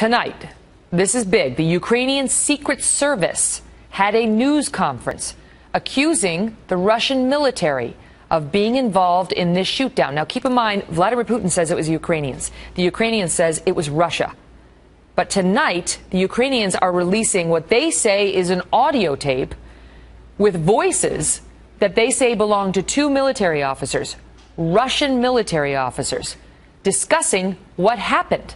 tonight, this is big, the Ukrainian Secret Service had a news conference accusing the Russian military of being involved in this shootdown. Now, keep in mind, Vladimir Putin says it was Ukrainians. The Ukrainian says it was Russia. But tonight, the Ukrainians are releasing what they say is an audio tape with voices that they say belong to two military officers, Russian military officers, discussing what happened.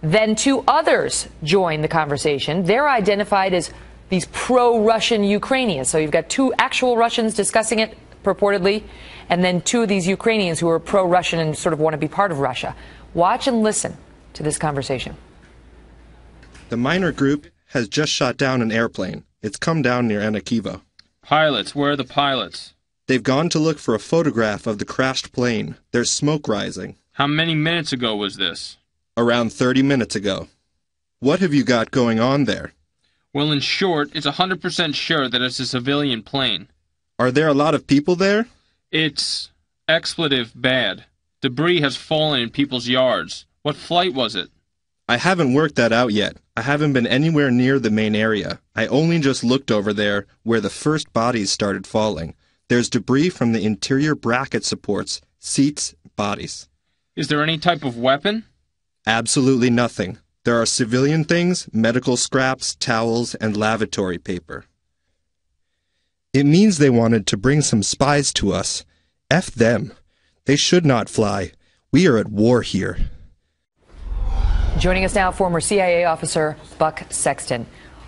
Then two others join the conversation. They're identified as these pro-Russian Ukrainians. So you've got two actual Russians discussing it, purportedly, and then two of these Ukrainians who are pro-Russian and sort of want to be part of Russia. Watch and listen to this conversation. The minor group has just shot down an airplane. It's come down near Anakiva. Pilots, where are the pilots? They've gone to look for a photograph of the crashed plane. There's smoke rising. How many minutes ago was this? Around 30 minutes ago. What have you got going on there? Well, in short, it's 100% sure that it's a civilian plane. Are there a lot of people there? It's expletive bad. Debris has fallen in people's yards. What flight was it? I haven't worked that out yet. I haven't been anywhere near the main area. I only just looked over there where the first bodies started falling. There's debris from the interior bracket supports, seats, bodies. Is there any type of weapon? Absolutely nothing. There are civilian things, medical scraps, towels, and lavatory paper. It means they wanted to bring some spies to us. F them. They should not fly. We are at war here. Joining us now, former CIA officer Buck Sexton.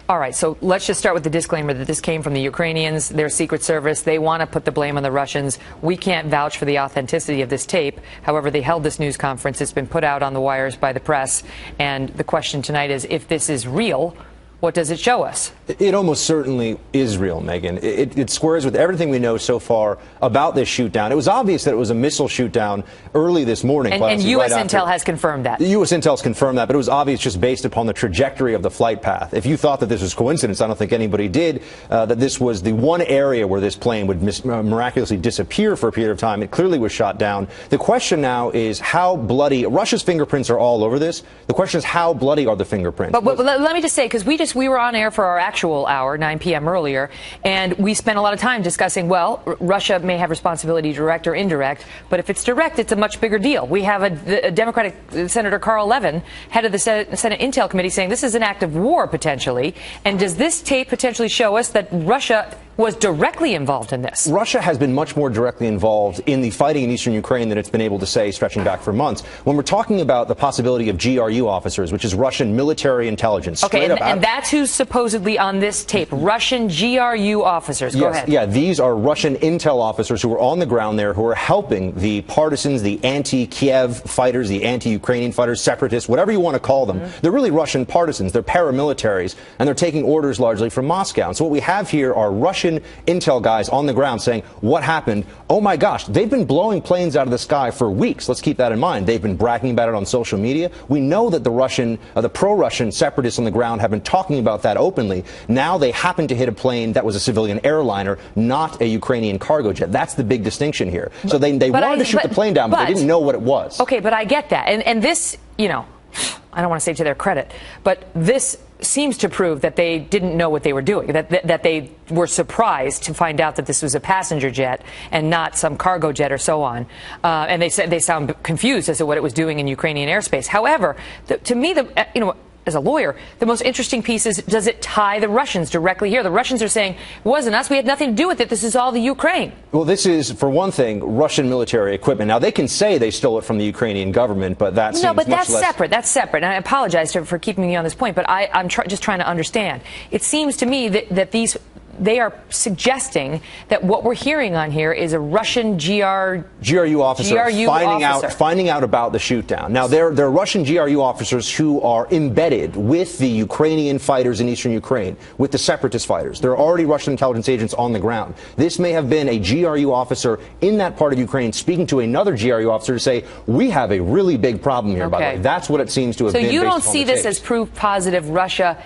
All right, so let's just start with the disclaimer that this came from the Ukrainians, their Secret Service. They want to put the blame on the Russians. We can't vouch for the authenticity of this tape. However, they held this news conference. It's been put out on the wires by the press. And the question tonight is, if this is real, what does it show us? It almost certainly is real, Megan. It squares with everything we know so far about this shoot-down. It was obvious that it was a missile shoot-down early this morning. And U.S. Intel has confirmed that. U.S. Intel has confirmed that, but it was obvious just based upon the trajectory of the flight path. If you thought that this was coincidence, I don't think anybody did, that this was the one area where this plane would miraculously disappear for a period of time. It clearly was shot down. The question now is how bloody. Russia's fingerprints are all over this. The question is how bloody are the fingerprints? But let me just say, because we were on air for our actual hour, 9 p.m. earlier, and we spent a lot of time discussing, well, Russia may have responsibility, direct or indirect, but if it's direct, it's a much bigger deal. We have a Democratic Senator Carl Levin, head of the Senate Intel Committee, saying this is an act of war, potentially. And does this tape potentially show us that Russia was directly involved in this? Russia has been much more directly involved in the fighting in eastern Ukraine than it's been able to say, stretching back for months. When we're talking about the possibility of GRU officers, which is Russian military intelligence. Okay, and that's who's supposedly on this tape, Russian GRU officers. Go ahead. Yeah, these are Russian intel officers who are on the ground there, who are helping the partisans, the anti-Kiev fighters, the anti-Ukrainian fighters, separatists, whatever you want to call them. They're really Russian partisans. They're paramilitaries, and they're taking orders largely from Moscow. And so what we have here are Russian intel guys on the ground saying, what happened? Oh my gosh, they've been blowing planes out of the sky for weeks. Let's keep that in mind. They've been bragging about it on social media. We know that the pro-Russian separatists on the ground have been talking about that openly. Now they happen to hit a plane that was a civilian airliner, not a Ukrainian cargo jet. That's the big distinction here. So they wanted to shoot the plane down, but they didn't know what it was. Okay, but I get that. And this, you know, I don't want to say to their credit, but this seems to prove that they didn't know what they were doing, that they were surprised to find out that this was a passenger jet and not some cargo jet or so on. And they said they sound confused as to what it was doing in Ukrainian airspace. However, to me, as a lawyer, the most interesting piece is, does it tie the Russians directly here? The Russians are saying, it wasn't us. We had nothing to do with it. This is all the Ukraine. Well, this is, for one thing, Russian military equipment. Now, they can say they stole it from the Ukrainian government, but that seems much less... separate. That's separate. And I apologize for keeping me on this point, but I'm just trying to understand. It seems to me that they are suggesting that what we're hearing on here is a Russian GRU officer finding out about the shootdown. Now, they're Russian GRU officers who are embedded with the Ukrainian fighters in eastern Ukraine, with the separatist fighters. There are already Russian intelligence agents on the ground. This may have been a GRU officer in that part of Ukraine speaking to another GRU officer to say, we have a really big problem here, by the way. That's what it seems to have been. So you don't see this as proof positive Russia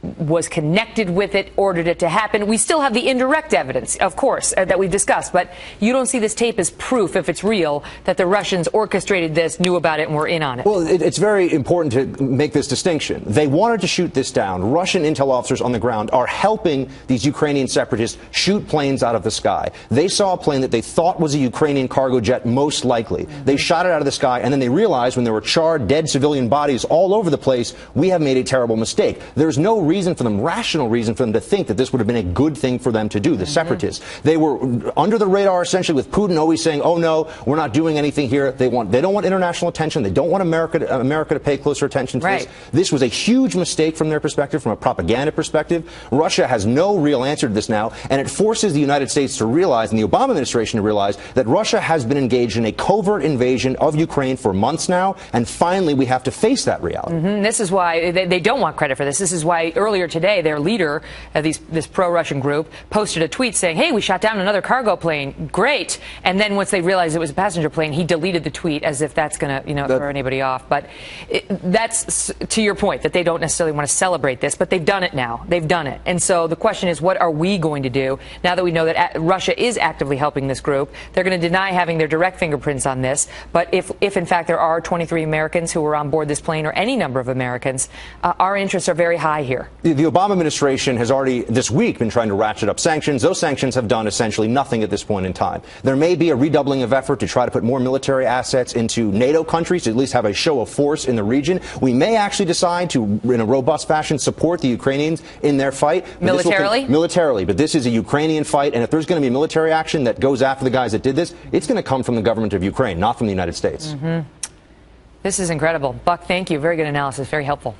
was connected with it, ordered it to happen. We still have the indirect evidence, of course, that we've discussed, but you don't see this tape as proof, if it's real, that the Russians orchestrated this, knew about it, and were in on it. Well, it's very important to make this distinction. They wanted to shoot this down. Russian intel officers on the ground are helping these Ukrainian separatists shoot planes out of the sky. They saw a plane that they thought was a Ukrainian cargo jet, most likely. They shot it out of the sky, and then they realized when there were charred, dead civilian bodies all over the place, we have made a terrible mistake. There's no reason for them, rational reason for them to think that this would have been a good thing for them to do, the separatists. They were under the radar, essentially, with Putin always saying, oh no, we're not doing anything here. They don't want international attention. They don't want America to pay closer attention to this. This was a huge mistake from their perspective, from a propaganda perspective. Russia has no real answer to this now, and it forces the United States to realize, and the Obama administration to realize, that Russia has been engaged in a covert invasion of Ukraine for months now, and finally we have to face that reality. This is why they don't want credit for this. This is why earlier today their leader, this pro-Russian group, posted a tweet saying, hey, we shot down another cargo plane. Great. And then once they realized it was a passenger plane, he deleted the tweet as if that's going to throw anybody off. But that's to your point, that they don't necessarily want to celebrate this, but they've done it now. They've done it. And so the question is, what are we going to do now that we know that Russia is actively helping this group? They're going to deny having their direct fingerprints on this. But if in fact there are 23 Americans who were on board this plane, or any number of Americans, our interests are very high here. The Obama administration has already this week been trying to ratchet up sanctions. Those sanctions have done essentially nothing at this point in time. There may be a redoubling of effort to try to put more military assets into NATO countries, to at least have a show of force in the region. We may actually decide to, in a robust fashion, support the Ukrainians in their fight. Militarily? Militarily. But this is a Ukrainian fight, and if there's going to be military action that goes after the guys that did this, it's going to come from the government of Ukraine, not from the United States. This is incredible. Buck, thank you. Very good analysis. Very helpful.